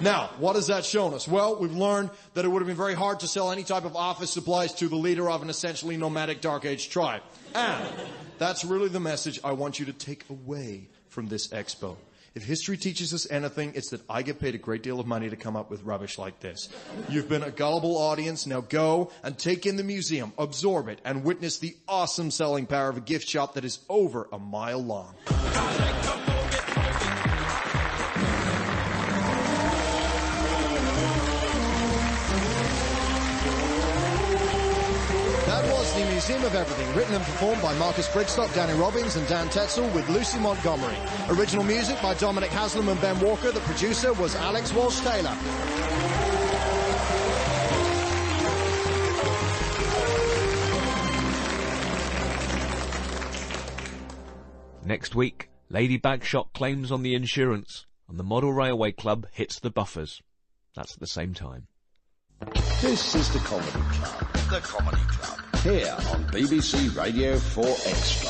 Now, what has that shown us? Well, we've learned that it would have been very hard to sell any type of office supplies to the leader of an essentially nomadic Dark Age tribe. And that's really the message I want you to take away from this expo. If history teaches us anything, it's that I get paid a great deal of money to come up with rubbish like this. You've been a gullible audience. Now go and take in the museum, absorb it, and witness the awesome selling power of a gift shop that is over a mile long. The Museum of Everything, written and performed by Marcus Brigstock, Danny Robbins and Dan Tetzel with Lucy Montgomery. Original music by Dominic Haslam and Ben Walker. The producer was Alex Walsh-Taylor. Next week, Lady Bagshot claims on the insurance and the Model Railway Club hits the buffers. That's at the same time. This is the Comedy Club. The Comedy Club. Here on BBC Radio 4 Extra.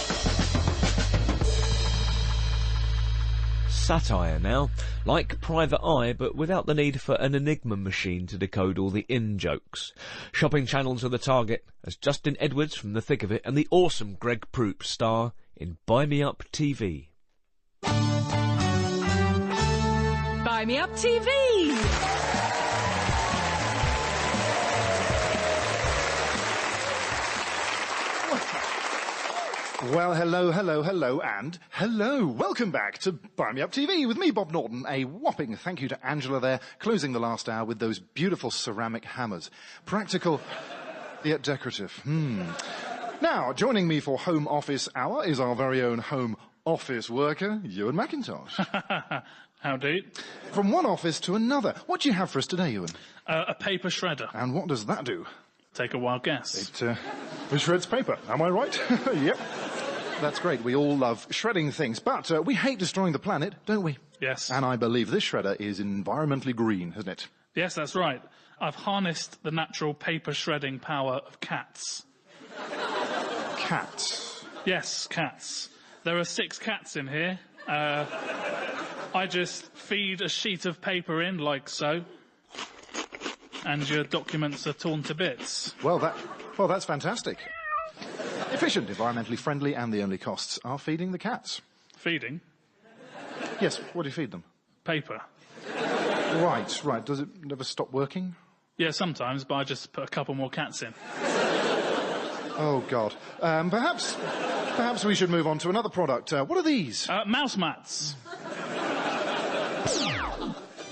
Satire now, like Private Eye, but without the need for an Enigma machine to decode all the in-jokes. Shopping channels are the target, as Justin Edwards from The Thick of It and the awesome Greg Proops star in Buy Me Up TV. Buy Me Up TV! Well, hello, and hello. Welcome back to Buy Me Up TV with me, Bob Norton. A whopping thank you to Angela there, closing the last hour with those beautiful ceramic hammers. Practical, yet decorative. Now, joining me for Home Office Hour is our very own home office worker, Ewan McIntosh. Howdy. From one office to another. What do you have for us today, Ewan? A paper shredder. And what does that do? Take a wild guess. It shreds paper. Am I right? Yep. That's great. We all love shredding things, but we hate destroying the planet, don't we? Yes. And I believe this shredder is environmentally green, isn't it? Yes, that's right. I've harnessed the natural paper shredding power of cats. Cats? Yes, cats. There are 6 cats in here. I just feed a sheet of paper in, like so, and your documents are torn to bits. Well, that's fantastic. Efficient, environmentally friendly, and the only costs are feeding the cats. Feeding? Yes, what do you feed them? Paper. Right. Does it never stop working? Yeah, sometimes, but I just put a couple more cats in. Oh, God. Perhaps we should move on to another product. What are these? Mouse mats.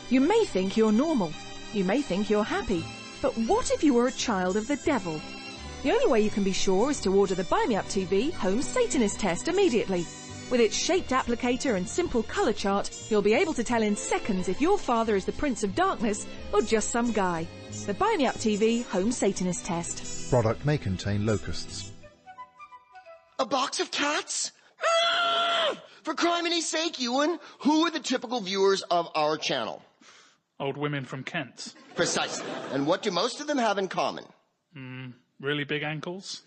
You may think you're normal. You may think you're happy. But what if you were a child of the devil? The only way you can be sure is to order the Buy Me Up TV Home Satanist Test immediately. With its shaped applicator and simple colour chart, you'll be able to tell in seconds if your father is the Prince of Darkness or just some guy. The Buy Me Up TV Home Satanist Test. Product may contain locusts. A box of cats? Ah! For criminy sake, Ewan, who are the typical viewers of our channel? Old women from Kent. Precisely. And what do most of them have in common? Really big ankles?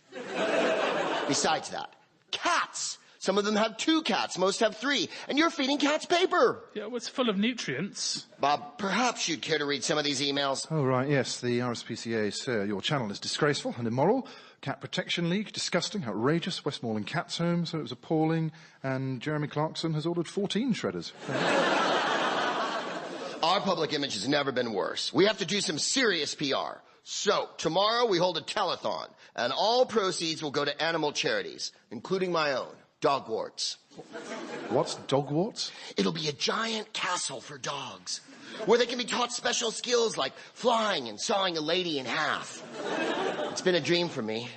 Besides that, cats. Some of them have 2 cats, most have 3, and you're feeding cats paper. Yeah, well, it's full of nutrients. Bob, perhaps you'd care to read some of these emails. Oh, right, yes, the RSPCA says your channel is disgraceful and immoral. Cat Protection League, disgusting, outrageous. Westmoreland Cats Home, so it was appalling. And Jeremy Clarkson has ordered 14 shredders. Our public image has never been worse. We have to do some serious PR. So, tomorrow we hold a telethon, and all proceeds will go to animal charities, including my own, Dogwarts. What's Dogwarts? It'll be a giant castle for dogs, where they can be taught special skills like flying and sawing a lady in half. It's been a dream for me.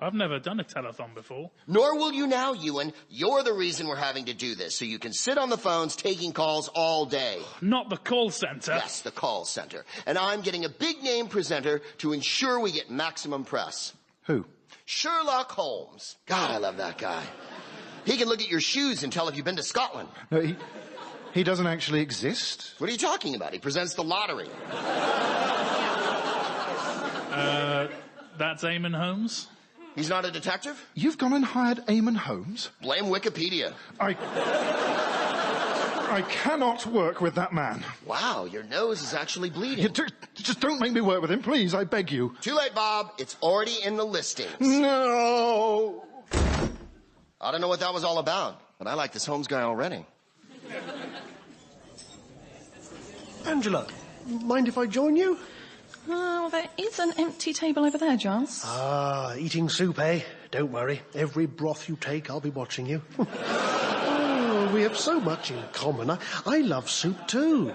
I've never done a telethon before. Nor will you now, Ewan. You're the reason we're having to do this, so you can sit on the phones taking calls all day. Not the call center. Yes, the call center. And I'm getting a big-name presenter to ensure we get maximum press. Who? Sherlock Holmes. God, I love that guy. He can look at your shoes and tell if you've been to Scotland. No, he doesn't actually exist. What are you talking about? He presents the lottery. That's Eamon Holmes? He's not a detective? You've gone and hired Eamon Holmes? Blame Wikipedia. I cannot work with that man. Wow, your nose is actually bleeding. Just don't make me work with him, please, I beg you. Too late, Bob. It's already in the listings. No! I don't know what that was all about, but I like this Holmes guy already. Angela, mind if I join you? Well, there is an empty table over there, Giles. Ah, eating soup, eh? Don't worry. Every broth you take, I'll be watching you. Oh, we have so much in common. I love soup too.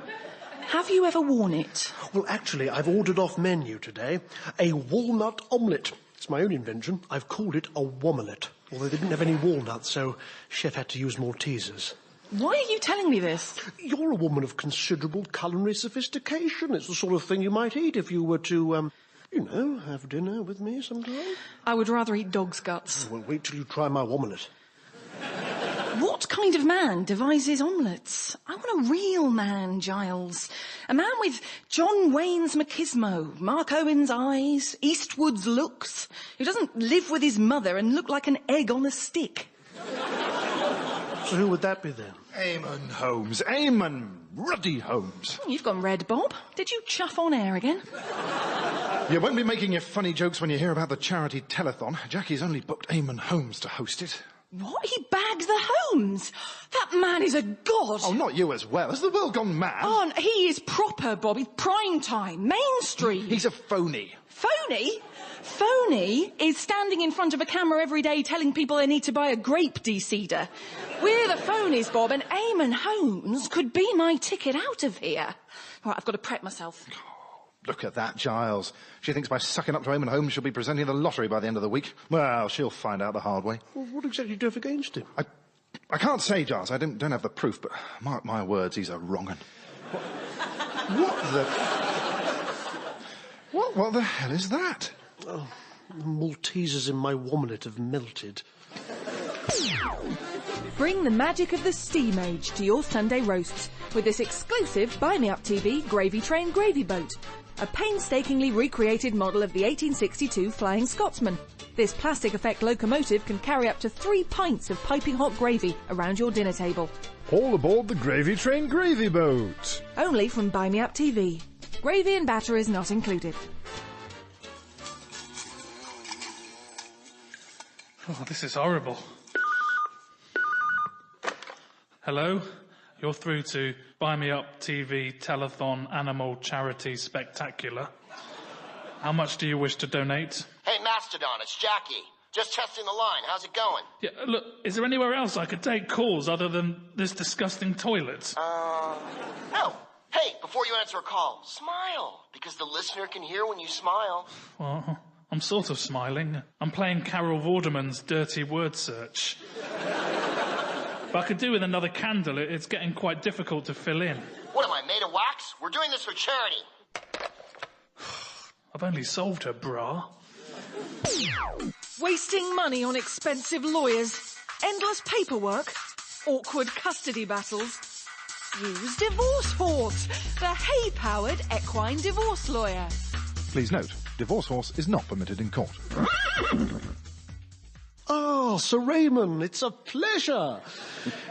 Have you ever worn it? Well, actually, I've ordered off menu today a walnut omelette. It's my own invention. I've called it a womalet, although they didn't have any walnuts, so chef had to use more teasers. Why are you telling me this? You're a woman of considerable culinary sophistication. It's the sort of thing you might eat if you were to, have dinner with me sometime. I would rather eat dog's guts. Well, wait till you try my omelette. What kind of man devises omelettes? I want a real man, Giles. A man with John Wayne's machismo, Mark Owen's eyes, Eastwood's looks, who doesn't live with his mother and look like an egg on a stick. So who would that be then? Eamon Holmes. Eamon Ruddy Holmes. You've gone red, Bob. Did you chuff on air again? You won't be making your funny jokes when you hear about the charity telethon. Jackie's only booked Eamon Holmes to host it. What? He bagged the Holmes? That man is a god. Oh, not you as well. Has the world gone mad? Oh, he is proper, Bob. He's prime time, mainstream. He's a phony. Phony? Phony is standing in front of a camera every day telling people they need to buy a grape de-seeder. We're the phonies, Bob, and Eamon Holmes could be my ticket out of here. Right, I've got to prep myself. Look at that, Giles. She thinks by sucking up to Eamon Holmes she'll be presenting the lottery by the end of the week. Well, she'll find out the hard way. Well, what exactly do you have against him? I can't say, Giles. I don't have the proof, but mark my words, he's a wrong 'un. What the hell is that? Oh, the Maltesers in my womalet have melted. Bring the magic of the steam age to your Sunday roasts with this exclusive Buy Me Up TV Gravy Train Gravy Boat, a painstakingly recreated model of the 1862 Flying Scotsman. This plastic effect locomotive can carry up to 3 pints of piping hot gravy around your dinner table. All aboard the Gravy Train Gravy Boat. Only from Buy Me Up TV. Gravy and batter is not included. Oh, this is horrible. Hello? You're through to Buy Me Up TV Telethon Animal Charity Spectacular. How much do you wish to donate? Hey, Mastodon, it's Jackie. Just testing the line. How's it going? Yeah, look, is there anywhere else I could take calls other than this disgusting toilet? No. Hey, before you answer a call, smile, because the listener can hear when you smile. Well, I'm sort of smiling. I'm playing Carol Vorderman's Dirty Word Search. But I could do with another candle. It's getting quite difficult to fill in. What am I, made of wax? We're doing this for charity. I've only solved her bra. Wasting money on expensive lawyers, endless paperwork, awkward custody battles. Use Divorce Horse, the hay-powered equine divorce lawyer. Please note, Divorce Horse is not permitted in court. Ah, Sir Raymond, it's a pleasure.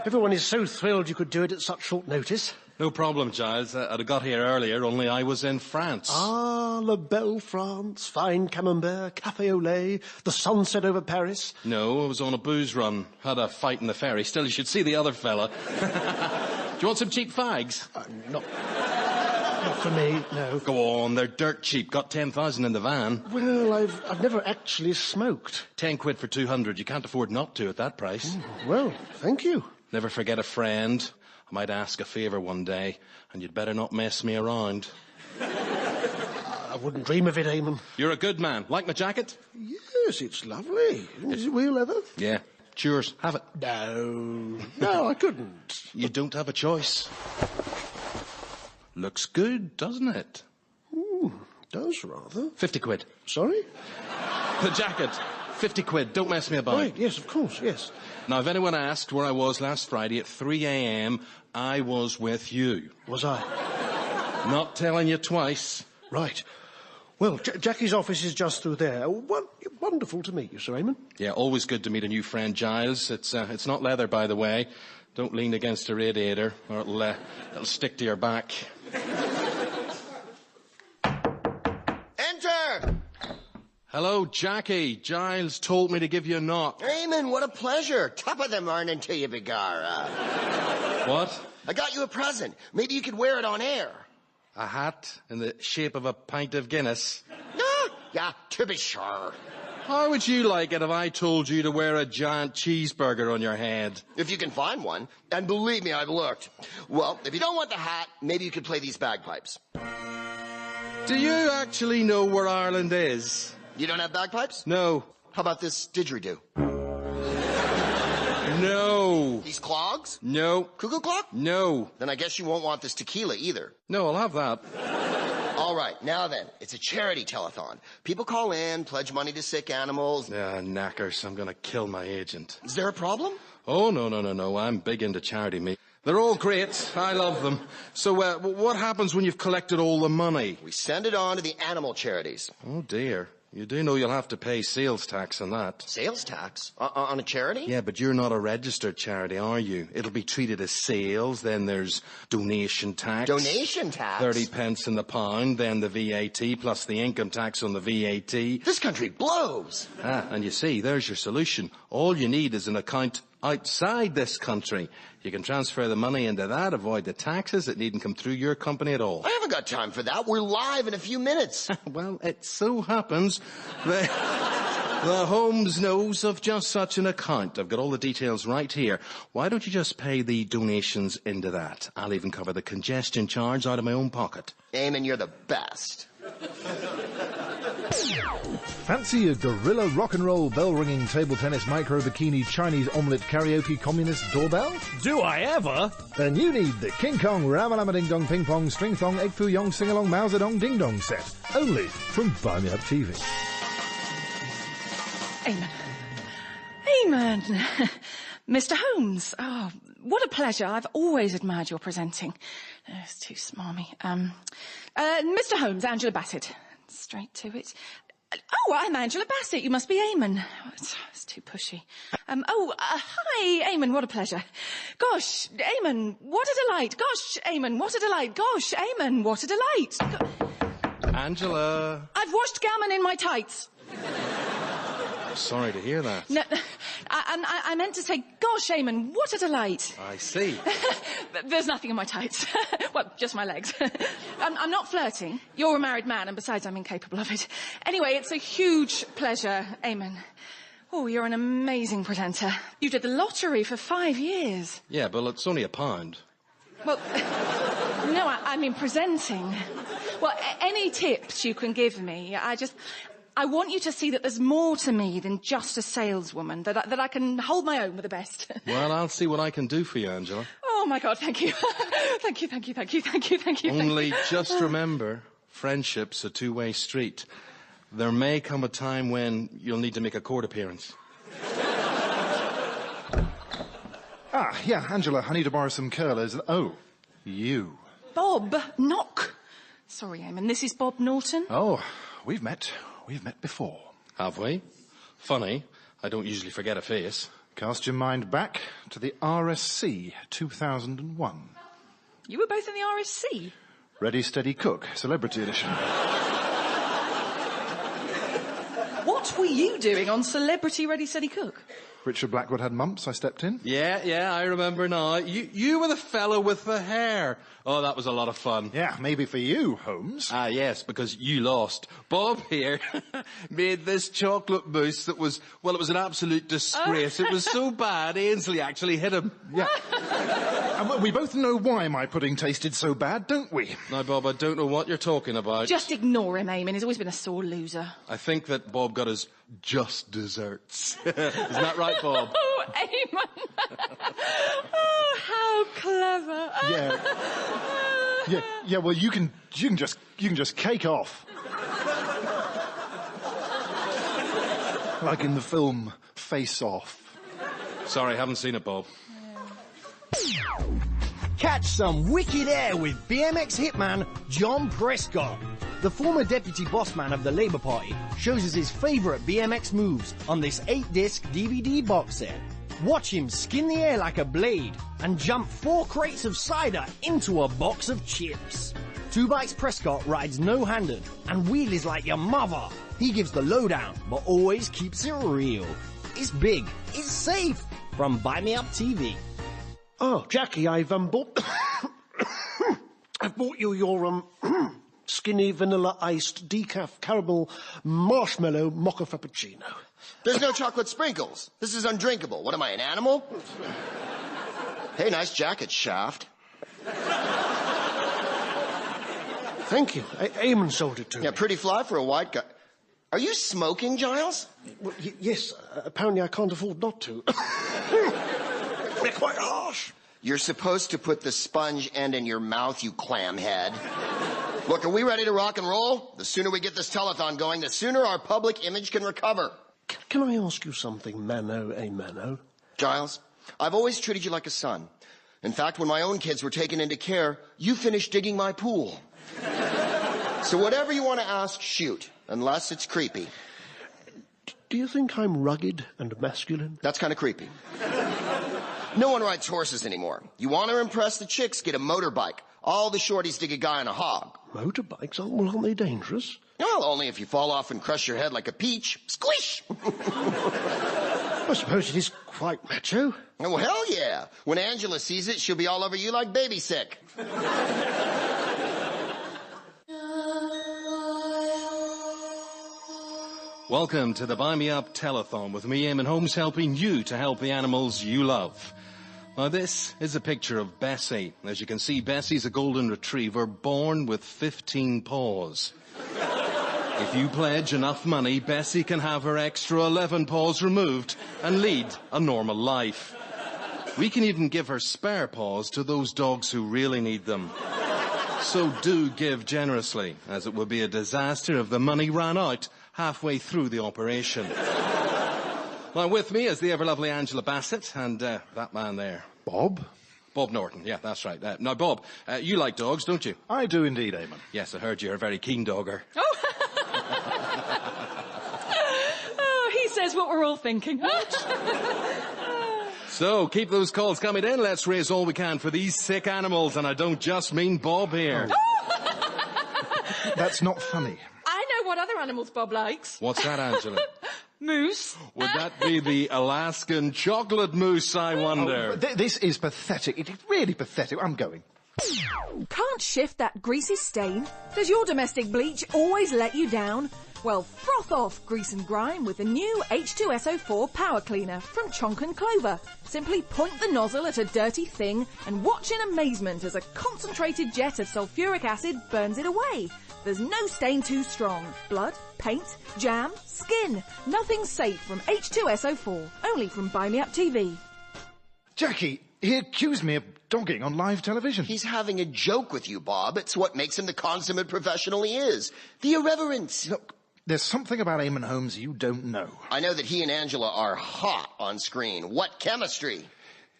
Everyone is so thrilled you could do it at such short notice. No problem, Giles. I'd have got here earlier, only I was in France. Ah, La Belle France, fine camembert, café au lait, the sunset over Paris. No, I was on a booze run. Had a fight in the ferry. Still, you should see the other fella. Do you want some cheap fags? Not for me, no. Go on, they're dirt cheap. Got 10,000 in the van. Well, I've never actually smoked. 10 quid for 200. You can't afford not to at that price. Well, thank you. Never forget a friend. I might ask a favour one day, and you'd better not mess me around. I wouldn't dream of it, Eamon. You're a good man. Like my jacket? Yes, it's lovely. Is it real leather? Yeah. Cheers. Have it. No, I couldn't. You don't have a choice. Looks good, doesn't it? Does rather. 50 quid. Sorry? The jacket. 50 quid. Don't mess me about. Right, yes, of course, yes. Now, if anyone asked where I was last Friday at 3 a.m., I was with you. Was I? Not telling you twice. Right. Well, Jackie's office is just through there. Wonderful to meet you, Sir Raymond. Yeah, always good to meet a new friend, Giles. It's not leather, by the way. Don't lean against a radiator, or it'll stick to your back. Enter! Hello, Jackie. Giles told me to give you a knock. Eamon, what a pleasure. Top of the morning to you, Begara. What? I got you a present. Maybe you could wear it on air. A hat in the shape of a pint of Guinness? Yeah, to be sure. How would you like it if I told you to wear a giant cheeseburger on your head? If you can find one. And believe me, I've looked. Well, if you don't want the hat, maybe you could play these bagpipes. Do you actually know where Ireland is? You don't have bagpipes? No. How about this didgeridoo? No. These clogs? No. Cuckoo clock? No. Then I guess you won't want this tequila either. No, I'll have that. All right, now then, it's a charity telethon. People call in, pledge money to sick animals. Knackers, I'm gonna kill my agent. Is there a problem? Oh, no. I'm big into charity, mate. They're all great. I love them. So, what happens when you've collected all the money? We send it on to the animal charities. Oh, dear. You do know you'll have to pay sales tax on that. Sales tax? On a charity? Yeah, but you're not a registered charity, are you? It'll be treated as sales, then there's donation tax. Donation tax? 30 pence in the pound, then the VAT, plus the income tax on the VAT. This country blows! And you see, there's your solution. All you need is an account outside this country. You can transfer the money into that, avoid the taxes that needn't come through your company at all. I haven't got time for that. We're live in a few minutes. Well, it so happens the Holmes knows of just such an account. I've got all the details right here. Why don't you just pay the donations into that? I'll even cover the congestion charge out of my own pocket. Eamon, you're the best. Fancy a gorilla rock and roll, bell ringing, table tennis, micro bikini, Chinese omelette, karaoke, communist doorbell? Do I ever? Then you need the King Kong Ramalama Ding Dong Ping Pong String Thong Egg Foo Yong Sing Along Mao Zedong Ding Dong set. Only from Buy Me Up TV. Eamon. Mr. Holmes. Oh, what a pleasure. I've always admired your presenting. It's too smarmy. Mr. Holmes, Angela Bassett. Straight to it. Oh, I'm Angela Bassett. You must be Eamon. Oh, it's too pushy. Hi, Eamon. What a pleasure. Gosh, Eamon, what a delight. Gosh, Eamon, what a delight. Gosh, Eamon, what a delight. Angela. I've washed gammon in my tights. Sorry to hear that. No, I meant to say, gosh, Eamon, what a delight. I see. There's nothing in my tights. Well, just my legs. I'm not flirting. You're a married man, and besides, I'm incapable of it. Anyway, it's a huge pleasure, Eamon. Oh, you're an amazing presenter. You did the lottery for 5 years. Yeah, but it's only £1. Well, no, I mean presenting. Well, any tips you can give me, I want you to see that there's more to me than just a saleswoman, that I can hold my own with the best. Well, I'll see what I can do for you, Angela. Oh, my God, thank you. Thank you. Only just remember, friendship's a two-way street. There may come a time when you'll need to make a court appearance. Yeah, Angela, I need to borrow some curlers. Oh, you. Bob, knock. Sorry, Eamon, this is Bob Norton. Oh, we've met before. Have we? Funny. I don't usually forget a face. Cast your mind back to the RSC 2001. You were both in the RSC? Ready, Steady, Cook, Celebrity Edition. What were you doing on Celebrity Ready, Steady, Cook? Richard Blackwood had mumps, I stepped in. Yeah, I remember now. You were the fellow with the hair. Oh, that was a lot of fun. Yeah, maybe for you, Holmes. Yes, because you lost. Bob here made this chocolate mousse that was, well, it was an absolute disgrace. It was so bad, Ainsley actually hit him. Yeah. And we both know why my pudding tasted so bad, don't we? Now, Bob, I don't know what you're talking about. Just ignore him, Eamon. He's always been a sore loser. I think that Bob got his just desserts. Isn't that right, Bob? Oh, Eamon. Oh, how clever. Yeah, well, you can just cake off. Like in the film Face Off. Sorry, haven't seen it, Bob. Catch some wicked air with BMX hitman John Prescott. The former deputy bossman of the Labour Party shows us his favourite BMX moves on this 8-disc DVD box set. Watch him skin the air like a blade and jump 4 crates of cider into a box of chips. 2 Bikes Prescott rides no-handed and wheelies like your mother. He gives the lowdown, but always keeps it real. It's big, it's safe. From Buy Me Up TV. Oh, Jackie, I've bought... I've bought you your, skinny vanilla iced decaf caramel marshmallow mocha frappuccino. There's no chocolate sprinkles. This is undrinkable. What am I, an animal? Hey, nice jacket, Shaft. Thank you. Eamon sold it to me. Yeah, pretty fly for a white guy. Are you smoking, Giles? Well, yes, apparently I can't afford not to. They're quite harsh. You're supposed to put the sponge end in your mouth, you clam head. Look, are we ready to rock and roll? The sooner we get this telethon going, the sooner our public image can recover. Can I ask you something, Mano a Mano? Giles, I've always treated you like a son. In fact, when my own kids were taken into care, you finished digging my pool. So whatever you want to ask, shoot. Unless it's creepy. Do you think I'm rugged and masculine? That's kind of creepy. No one rides horses anymore. You want to impress the chicks, get a motorbike. All the shorties dig a guy on a hog. Motorbikes? Aren't they dangerous? Well, only if you fall off and crush your head like a peach. Squish! I suppose it is quite macho. Oh, hell yeah. When Angela sees it, she'll be all over you like baby sick. Welcome to the Buy Me Up Telethon with me, Eamon Holmes, helping you to help the animals you love. Now, this is a picture of Bessie. As you can see, Bessie's a golden retriever born with 15 paws. If you pledge enough money, Bessie can have her extra 11 paws removed and lead a normal life. We can even give her spare paws to those dogs who really need them. So do give generously, as it would be a disaster if the money ran out halfway through the operation. Now, with me is the ever-lovely Angela Bassett and that man there. Bob? Bob Norton, yeah, that's right. Now, Bob, you like dogs, don't you? I do indeed, Eamon. Yes, I heard you're a very keen dogger. Oh, he says what we're all thinking. So, keep those calls coming in. Let's raise all we can for these sick animals, and I don't just mean Bob here. That's not funny. I know what other animals Bob likes. What's that, Angela? Moose. Would that be the Alaskan chocolate moose, I wonder? This is pathetic. It is really pathetic. I'm going. Can't shift that greasy stain? Does your domestic bleach always let you down? Well, froth off grease and grime with the new H2SO4 Power Cleaner from Chonk & Clover. Simply point the nozzle at a dirty thing and watch in amazement as a concentrated jet of sulfuric acid burns it away. There's no stain too strong. Blood, paint, jam, skin. Nothing's safe from H2SO4. Only from Buy Me Up TV. Jackie, he accused me of dogging on live television. He's having a joke with you, Bob. It's what makes him the consummate professional he is. The irreverence. Look, there's something about Eamon Holmes you don't know. I know that he and Angela are hot on screen. What chemistry?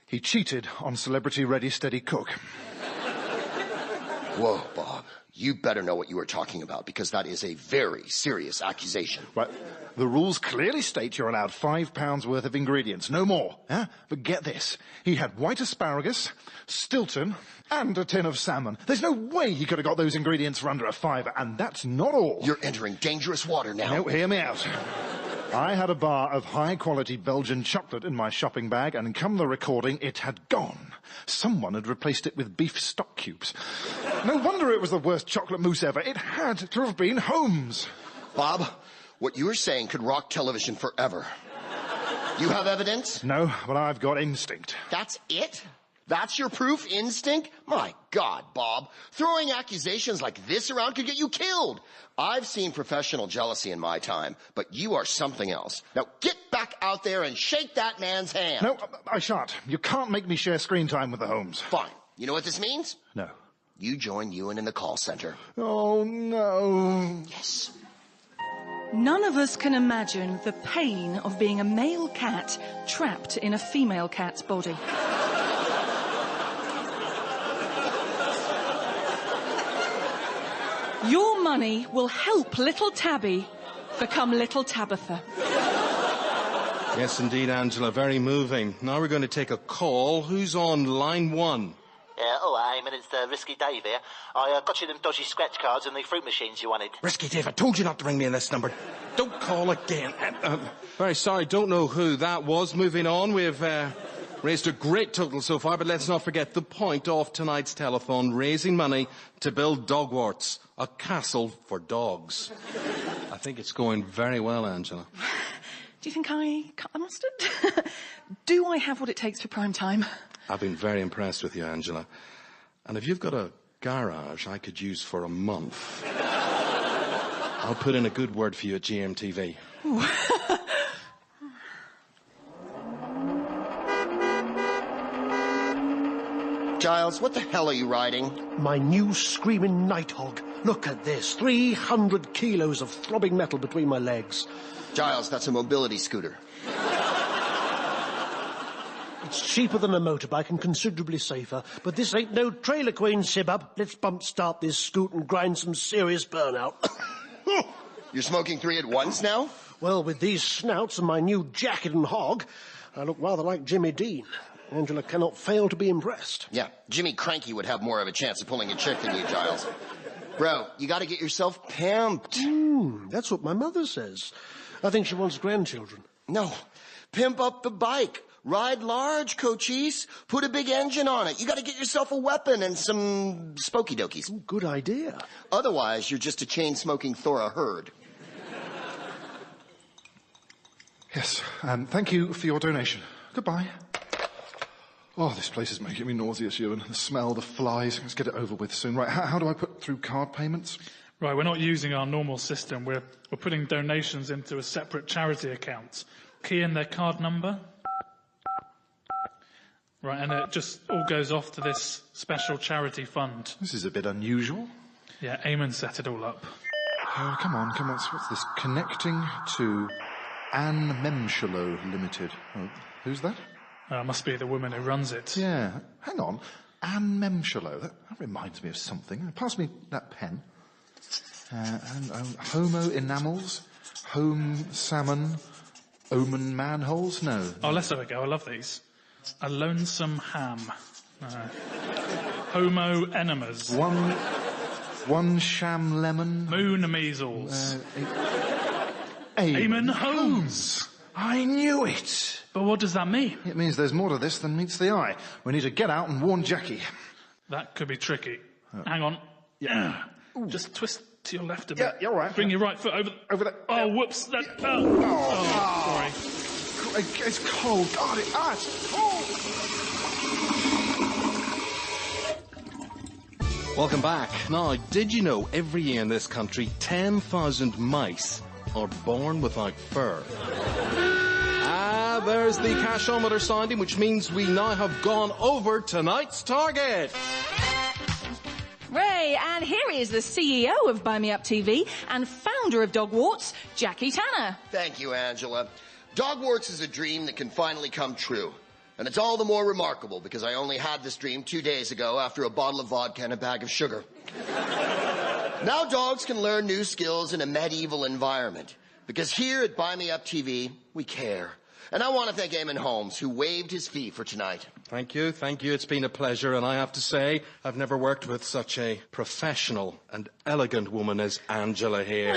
He cheated on Celebrity Ready Steady Cook. Whoa, Bob. You better know what you are talking about, because that is a very serious accusation. Right. The rules clearly state you're allowed £5 worth of ingredients, no more. Huh? But get this. He had white asparagus, Stilton, and a tin of salmon. There's no way he could have got those ingredients for under a £5, and that's not all. You're entering dangerous water now. No, hear me out. I had a bar of high-quality Belgian chocolate in my shopping bag, and come the recording, it had gone. Someone had replaced it with beef stock cubes. No wonder it was the worst chocolate mousse ever. It had to have been Holmes. Bob, what you are saying could rock television forever. You have evidence? No, but I've got instinct. That's it? That's your proof? Instinct? My God, Bob. Throwing accusations like this around could get you killed. I've seen professional jealousy in my time, but you are something else. Now get back out there and shake that man's hand. No, I shan't. You can't make me share screen time with the Holmes. Fine. You know what this means? No. You join Ewan in the call center. Oh, no. Yes. None of us can imagine the pain of being a male cat trapped in a female cat's body. Your money will help little Tabby become little Tabitha. Yes, indeed, Angela. Very moving. Now we're going to take a call. Who's on line 1? Eamon, it's Risky Dave here. I got you them dodgy scratch cards and the fruit machines you wanted. Risky Dave, I told you not to ring me on this number. Don't call again. Very sorry, don't know who that was. Moving on, we've raised a great total so far, but let's not forget the point of tonight's telethon, raising money to build Dogwarts, a castle for dogs. I think it's going very well, Angela. Do you think I cut the mustard? Do I have what it takes for prime time? I've been very impressed with you, Angela. And if you've got a garage I could use for a month, I'll put in a good word for you at GMTV. Giles, what the hell are you riding? My new screaming nighthog. Look at this. 300 kilos of throbbing metal between my legs. Giles, that's a mobility scooter. It's cheaper than a motorbike and considerably safer, but this ain't no trailer queen, Sibub. Let's bump start this scoot and grind some serious burnout. You're smoking 3 at once now? Well, with these snouts and my new jacket and hog, I look rather like Jimmy Dean. Angela cannot fail to be impressed. Yeah, Jimmy Cranky would have more of a chance of pulling a chick than you, Giles. Bro, you gotta get yourself pimped. That's what my mother says. I think she wants grandchildren. No, pimp up the bike. Ride large, Cochise. Put a big engine on it. You gotta get yourself a weapon and some spokey dokies. Ooh, good idea. Otherwise, you're just a chain-smoking Thora herd. Yes, thank you for your donation. Goodbye. Oh, this place is making me nauseous, Ewan. The smell, the flies. Let's get it over with soon. Right, how do I put through card payments? Right, we're not using our normal system. We're putting donations into a separate charity account. Key in their card number. Right, and it just all goes off to this special charity fund. This is a bit unusual. Yeah, Eamon set it all up. Oh, come on. What's this? Connecting to Anne Memshalow Limited. Oh, who's that? Must be the woman who runs it. Yeah. Hang on. Anne Memshalow. That reminds me of something. Pass me that pen. Homo enamels. Home salmon. Omen manholes? No. Oh, let's have a go. I love these. A lonesome ham. Homo enemas. One sham lemon. Moon measles. Eamon Holmes. I knew it. But what does that mean? It means there's more to this than meets the eye. We need to get out and warn Jackie. That could be tricky. Hang on. Yeah. Just twist to your left a bit. Yeah, you're right. Bring your right foot over there. Oh, whoops. Sorry. It's cold. God, it's cold. Welcome back. Now, did you know every year in this country 10,000 mice are born without fur? There's the cashometer sounding, which means we now have gone over tonight's target. Ray, and here is the CEO of Bmutv TV and founder of Dogwarts, Jackie Tanner. Thank you, Angela. Dogwarts is a dream that can finally come true. And it's all the more remarkable because I only had this dream 2 days ago after a bottle of vodka and a bag of sugar. Now dogs can learn new skills in a medieval environment. Because here at Bmutv TV, we care. And I want to thank Eamon Holmes, who waived his fee for tonight. Thank you. It's been a pleasure, and I have to say, I've never worked with such a professional and elegant woman as Angela here.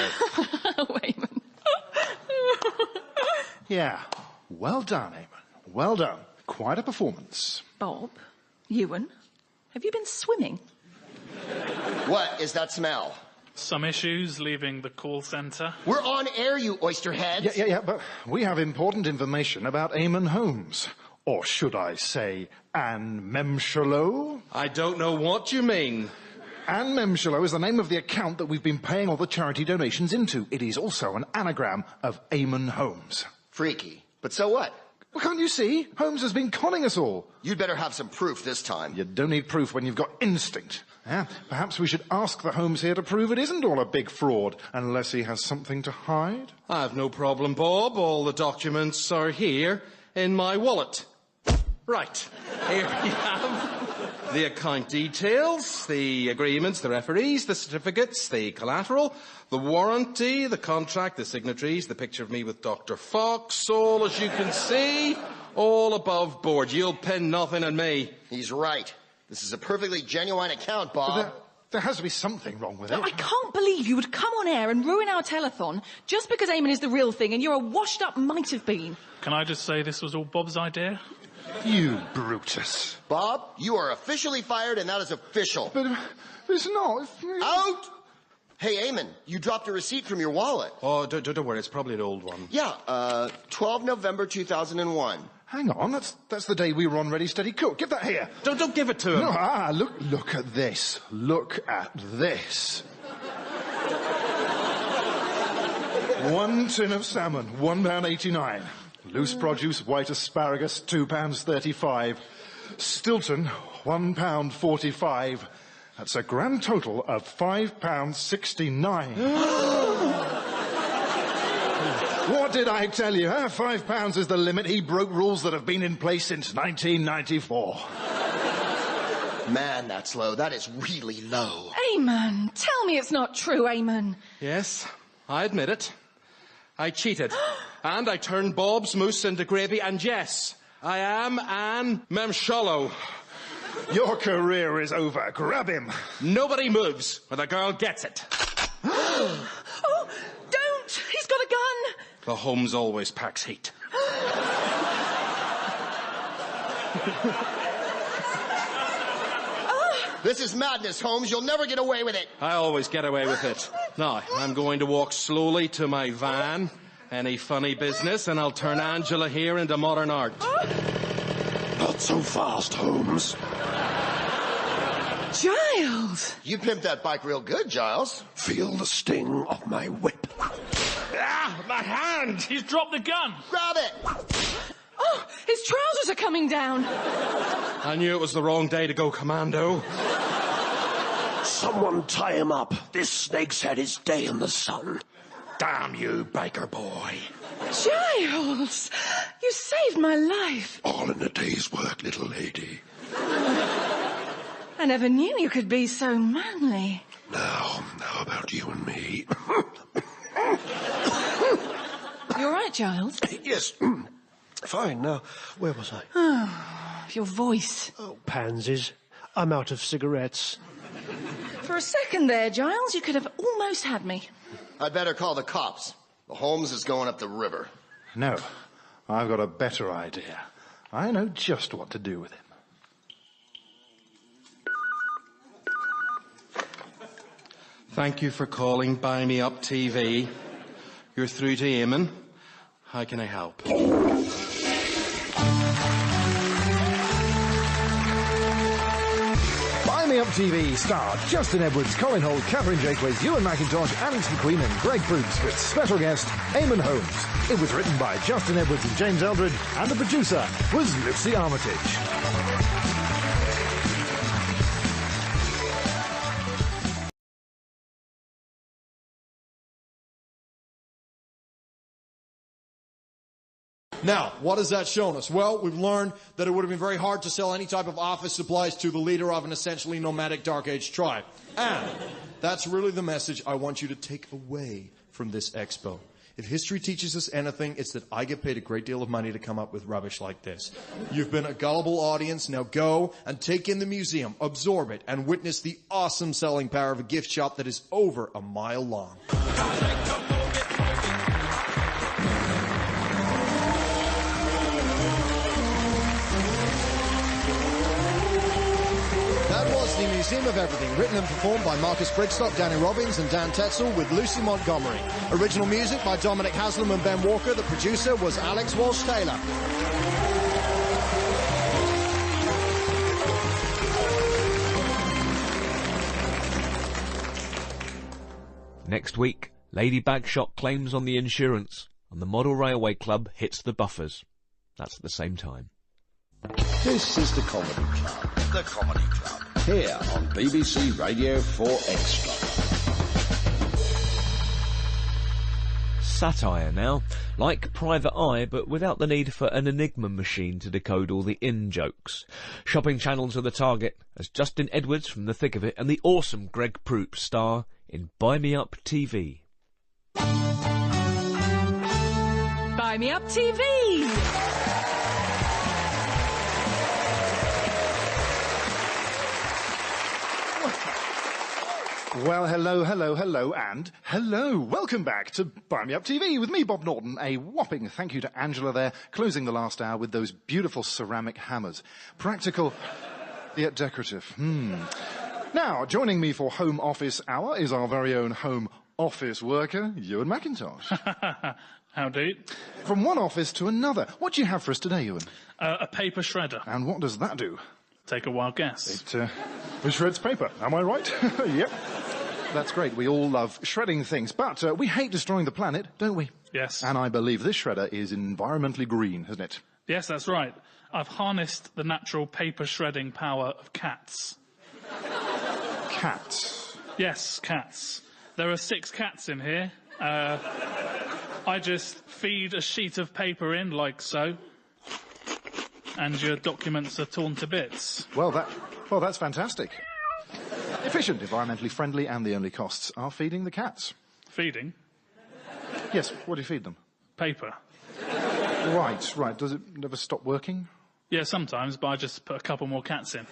Eamon. Yeah. Well done, Eamon. Well done. Quite a performance. Bob, Ewan, have you been swimming? What is that smell? Some issues leaving the call centre. We're on air, you oysterheads. Yeah, but we have important information about Eamon Holmes. Or should I say, Anne Memshalow? I don't know what you mean. Anne Memshalow is the name of the account that we've been paying all the charity donations into. It is also an anagram of Eamon Holmes. Freaky. But so what? Well, can't you see? Holmes has been conning us all. You'd better have some proof this time. You don't need proof when you've got instinct. Yeah, perhaps we should ask the Holmes here to prove it isn't all a big fraud, unless he has something to hide. I have no problem, Bob. All the documents are here in my wallet. Right. Here we have The account details, the agreements, the referees, the certificates, the collateral, the warranty, the contract, the signatories, the picture of me with Dr. Fox, all, as you can see, all above board. You'll pin nothing on me. He's right. This is a perfectly genuine account, Bob. But there has to be something wrong with it. I can't believe you would come on air and ruin our telethon just because Eamon is the real thing and you're a washed-up might-have-been. Can I just say this was all Bob's idea? You Brutus. Bob, you are officially fired, and that is official. But it's not. Out! Hey, Eamon, you dropped a receipt from your wallet. Oh, don't worry, it's probably an old one. Yeah, 12 November 2001. Hang on, that's the day we were on Ready, Steady, Cook. Give that here. Don't give it to him. No, look at this. Look at this. 1 tin of salmon, £1.89. Loose produce, white asparagus, £2.35. Stilton, £1.45. That's a grand total of £5.69. What did I tell you? £5 is the limit. He broke rules that have been in place since 1994. Man, that's low. That is really low. Eamon, tell me it's not true, Eamon. Yes, I admit it. I cheated. And I turned Bob's mousse into gravy, and yes, I am Anne Memshollow. Your career is over. Grab him. Nobody moves, or the girl gets it. Oh, don't! He's got a gun! The Holmes always packs heat. This is madness, Holmes. You'll never get away with it. I always get away with it. Now, I'm going to walk slowly to my van. Any funny business, and I'll turn Angela here into modern art. Not so fast, Holmes. Giles! You pimped that bike real good, Giles. Feel the sting of my whip. Ah, my hand! He's dropped the gun. Grab it. Oh, his trousers are coming down. I knew it was the wrong day to go commando. Someone tie him up. This snake's had his day in the sun. Damn you, baker boy. Giles! You saved my life. All in a day's work, little lady. I never knew you could be so manly. Now, how about you and me? You all right, Giles? Yes. Fine. Now, where was I? Oh, your voice. Oh, pansies. I'm out of cigarettes. For a second there, Giles, you could have almost had me. I'd better call the cops. The Holmes is going up the river. No, I've got a better idea. I know just what to do with him. Thank you for calling Buy Me Up TV. You're through to Eamon. How can I help? Buy Me Up TV starred Justin Edwards, Colin Holt, Catherine Jakeways, Ewan McIntosh, Alex McQueen and Greg Proops with special guest Eamon Holmes. It was written by Justin Edwards and James Eldred, and the producer was Lucy Armitage. Now, what has that shown us? Well, we've learned that it would have been very hard to sell any type of office supplies to the leader of an essentially nomadic Dark Age tribe. And that's really the message I want you to take away from this expo. If history teaches us anything, it's that I get paid a great deal of money to come up with rubbish like this. You've been a gullible audience. Now go and take in the museum, absorb it, and witness the awesome selling power of a gift shop that is over a mile long. The Museum of Everything, written and performed by Marcus Brigstock, Danny Robbins and Dan Tetzel with Lucy Montgomery. Original music by Dominic Haslam and Ben Walker. The producer was Alex Walsh-Taylor. Next week, Lady Bagshot claims on the insurance and the Model Railway Club hits the buffers. That's at the same time. This is the Comedy Club. The Comedy Club. Here on BBC Radio 4 Extra. satire now, like Private Eye, but without the need for an Enigma machine to decode all the in-jokes. Shopping channels are the target, as Justin Edwards from the thick of it and the awesome Greg Proops star in Bmutv. Bmutv! Well, hello, hello, hello, and hello. Welcome back to Bmutv with me, Bob Norton. A whopping thank you to Angela there, closing the last hour with those beautiful ceramic hammers. Practical, yet decorative. Now, joining me for Home Office Hour is our very own home office worker, Ewan McIntosh. Howdy. From one office to another. What do you have for us today, Ewan? A paper shredder. And what does that do? Take a wild guess. It shreds paper. Am I right? Yep. That's great. We all love shredding things, but we hate destroying the planet, don't we? Yes. And I believe this shredder is environmentally green, isn't it? Yes, that's right. I've harnessed the natural paper shredding power of cats. Cats? Yes, cats. There are 6 cats in here. I just feed a sheet of paper in like so, and your documents are torn to bits. Well, that's fantastic. Efficient, environmentally friendly, and the only costs are feeding the cats. Feeding? Yes, what do you feed them? Paper. Right. Does it never stop working? Yeah, sometimes, but I just put a couple more cats in.